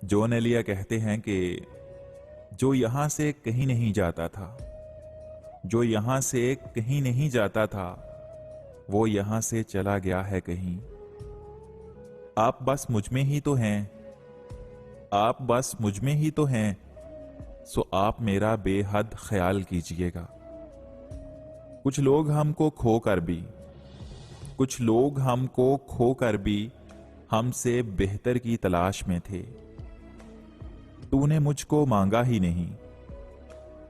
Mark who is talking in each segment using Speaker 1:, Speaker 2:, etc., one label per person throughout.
Speaker 1: John Elia कहते हैं कि जो यहां से कहीं नहीं जाता था, जो यहां से कहीं नहीं जाता था, वो यहां से चला गया है कहीं। आप बस मुझ में ही तो हैं, आप बस मुझ में ही तो हैं, सो आप मेरा बेहद ख्याल कीजिएगा। कुछ लोग हमको खोकर भी, कुछ लोग हमको खोकर भी हमसे बेहतर की तलाश में थे। तूने मुझको मांगा ही नहीं,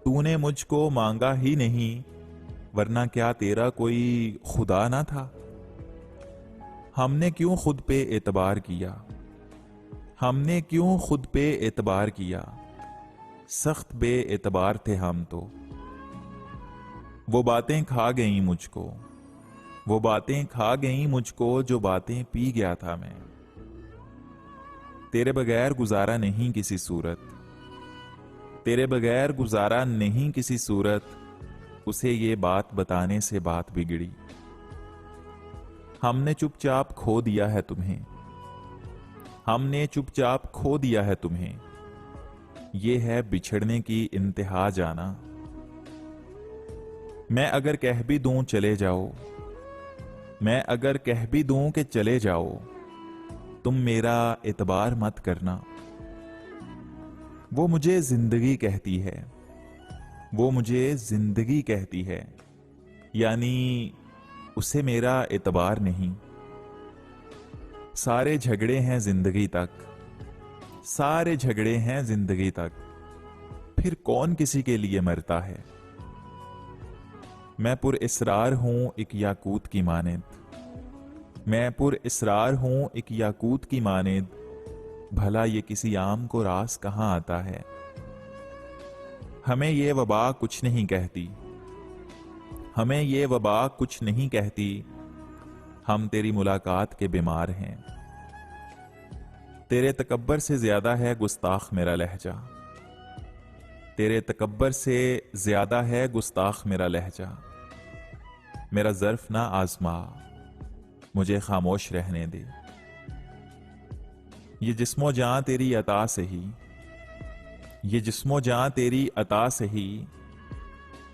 Speaker 1: तूने मुझको मांगा ही नहीं, वरना क्या तेरा कोई खुदा ना था? हमने क्यों खुद पे एतबार किया, हमने क्यों खुद पे एतबार किया, सख्त बे एतबार थे हम तो। वो बातें खा गईं मुझको, वो बातें खा गईं मुझको, जो बातें पी गया था मैं। तेरे बगैर गुजारा नहीं किसी सूरत, तेरे बगैर गुजारा नहीं किसी सूरत, उसे ये बात बताने से बात बिगड़ी। हमने चुपचाप खो दिया है तुम्हें, हमने चुपचाप खो दिया है तुम्हें, ये है बिछड़ने की इंतहा जाना। मैं अगर कह भी दूं चले जाओ, मैं अगर कह भी दूं कि चले जाओ, तुम मेरा एतबार मत करना। वो मुझे जिंदगी कहती है, वो मुझे जिंदगी कहती है, यानी उसे मेरा एतबार नहीं। सारे झगड़े हैं जिंदगी तक, सारे झगड़े हैं जिंदगी तक, फिर कौन किसी के लिए मरता है। मैं पुर इसरार हूं एक याकूत की मानिद, मैं पुर इसरार हूं एक याकूत की मानिद, भला ये किसी आम को रास कहां आता है। हमें ये वबा कुछ नहीं कहती, हमें ये वबा कुछ नहीं कहती, हम तेरी मुलाकात के बीमार हैं। तेरे तकब्बर से ज्यादा है गुस्ताख मेरा लहजा, तेरे तकब्बर से ज्यादा है गुस्ताख मेरा लहजा। मेरा ज़र्फ ना आजमा, मुझे खामोश रहने दे। ये जिस्मो जान तेरी अता से ही, ये जिस्मो जान तेरी अता से ही,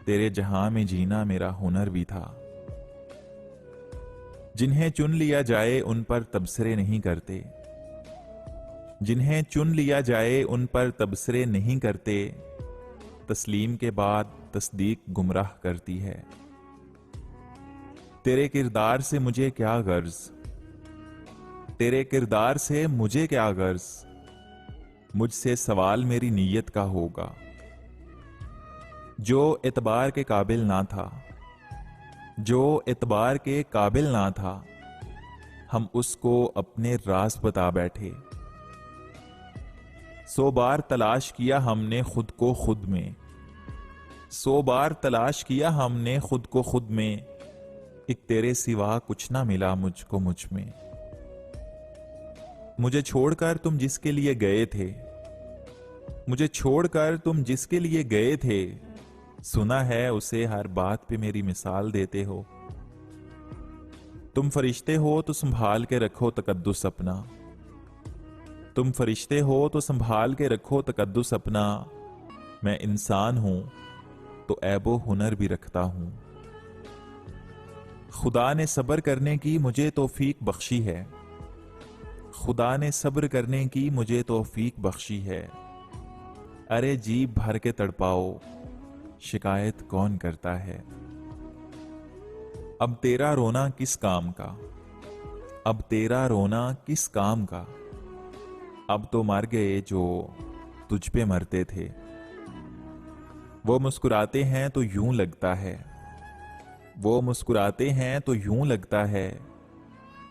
Speaker 1: तेरे जहां में जीना मेरा हुनर भी था। जिन्हें चुन लिया जाए उन पर तबसरे नहीं करते, जिन्हें चुन लिया जाए उन पर तबसरे नहीं करते, तस्लीम के बाद तस्दीक गुमराह करती है। तेरे किरदार से मुझे क्या गर्ज, तेरे किरदार से मुझे क्या गर्ज, मुझसे सवाल मेरी नीयत का होगा। जो एतबार के काबिल ना था, जो एतबार के काबिल ना था, हम उसको अपने राज बता बैठे। 100 बार तलाश किया हमने खुद को खुद में, 100 बार तलाश किया हमने खुद को खुद में, एक तेरे सिवा कुछ ना मिला मुझको मुझ में। मुझे छोड़कर तुम जिसके लिए गए थे, मुझे छोड़कर तुम जिसके लिए गए थे, सुना है उसे हर बात पे मेरी मिसाल देते हो। तुम फरिश्ते हो तो संभाल के रखो तकद्दुस अपना, तुम फरिश्ते हो तो संभाल के रखो तकद्दुस अपना। मैं इंसान हूं तो ऐबो हुनर भी रखता हूं। खुदा ने सब्र करने की मुझे तौफीक बख्शी है, खुदा ने सब्र करने की मुझे तौफीक बख्शी है। अरे जी भर के तड़पाओ, शिकायत कौन करता है। अब तेरा रोना किस काम का, अब तेरा रोना किस काम का, अब तो मर गए जो तुझ पे मरते थे। वो मुस्कुराते हैं तो यूं लगता है, वो मुस्कुराते हैं तो यूं लगता है,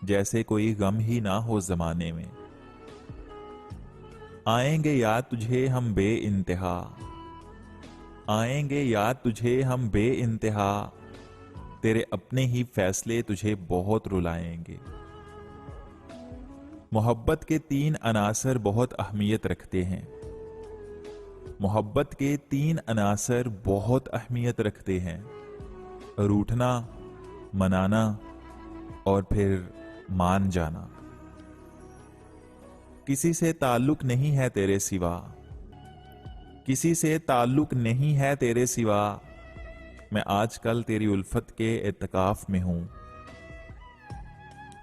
Speaker 1: जैसे कोई गम ही ना हो जमाने में। आएंगे याद तुझे हम बे इंतहा, आएंगे याद तुझे हम बे इंतहा, तेरे अपने ही फैसले तुझे बहुत रुलाएंगे। मोहब्बत के 3 अनासर बहुत अहमियत रखते हैं, मोहब्बत के 3 अनासर बहुत अहमियत रखते हैं। रूठना, मनाना और फिर मान जाना। किसी से ताल्लुक नहीं है तेरे सिवा, किसी से ताल्लुक नहीं है तेरे सिवा। मैं आजकल तेरी उल्फत के एतकाफ में हूं।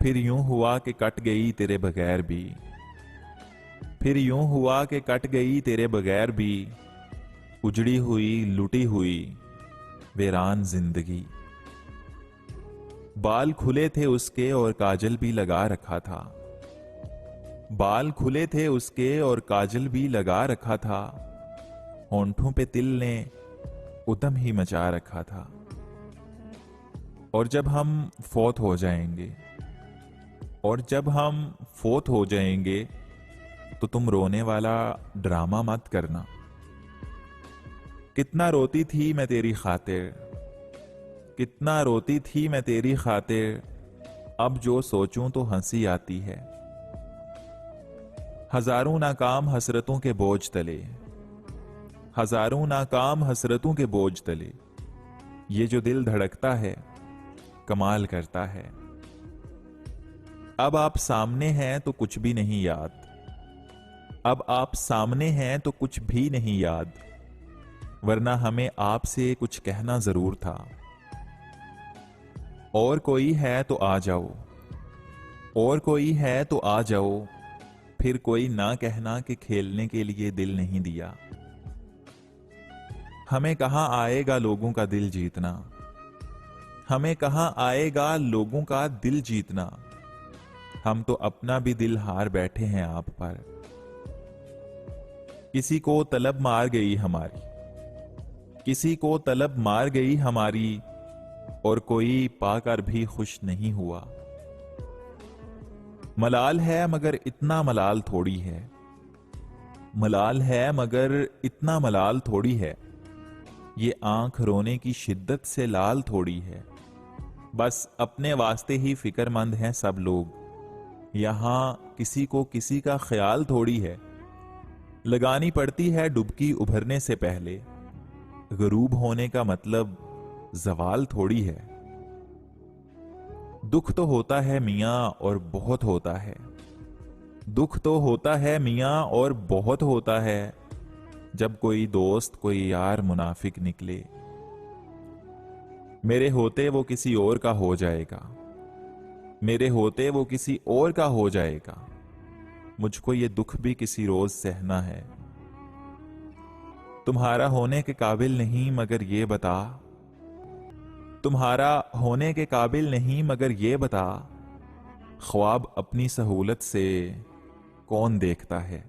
Speaker 1: फिर यूं हुआ कि कट गई तेरे बगैर भी, फिर यूं हुआ कि कट गई तेरे बगैर भी। उजड़ी हुई लुटी हुई वीरान जिंदगी। बाल खुले थे उसके और काजल भी लगा रखा था, बाल खुले थे उसके और काजल भी लगा रखा था। होंठों पे तिल ने उद्यम ही मचा रखा था। और जब हम फौत हो जाएंगे, और जब हम फौत हो जाएंगे, तो तुम रोने वाला ड्रामा मत करना। कितना रोती थी मैं तेरी खातिर, कितना रोती थी मैं तेरी खातिर। अब जो सोचूं तो हंसी आती है। हजारों नाकाम हसरतों के बोझ तले, हजारों नाकाम हसरतों के बोझ तले, ये जो दिल धड़कता है कमाल करता है। अब आप सामने हैं तो कुछ भी नहीं याद, अब आप सामने हैं तो कुछ भी नहीं याद। वरना हमें आपसे कुछ कहना जरूर था। और कोई है तो आ जाओ, और कोई है तो आ जाओ। फिर कोई ना कहना कि खेलने के लिए दिल नहीं दिया। हमें कहां आएगा लोगों का दिल जीतना, हमें कहां आएगा लोगों का दिल जीतना। हम तो अपना भी दिल हार बैठे हैं आप पर। किसी को तलब मार गई हमारी, किसी को तलब मार गई हमारी। और कोई पाकर भी खुश नहीं हुआ। मलाल है मगर इतना मलाल थोड़ी है, मलाल है मगर इतना मलाल थोड़ी है। ये आंख रोने की शिद्दत से लाल थोड़ी है। बस अपने वास्ते ही फिक्रमंद हैं सब लोग। यहां किसी को किसी का ख्याल थोड़ी है। लगानी पड़ती है डुबकी उभरने से पहले। गरूब होने का मतलब जवाल थोड़ी है। दुख तो होता है मियां और बहुत होता है, दुख तो होता है मियां और बहुत होता है। जब कोई दोस्त कोई यार मुनाफिक निकले, मेरे होते वो किसी और का हो जाएगा, मेरे होते वो किसी और का हो जाएगा। मुझको ये दुख भी किसी रोज सहना है। तुम्हारा होने के काबिल नहीं मगर ये बता, तुम्हारा होने के काबिल नहीं मगर ये बता। ख्वाब अपनी सहूलत से कौन देखता है।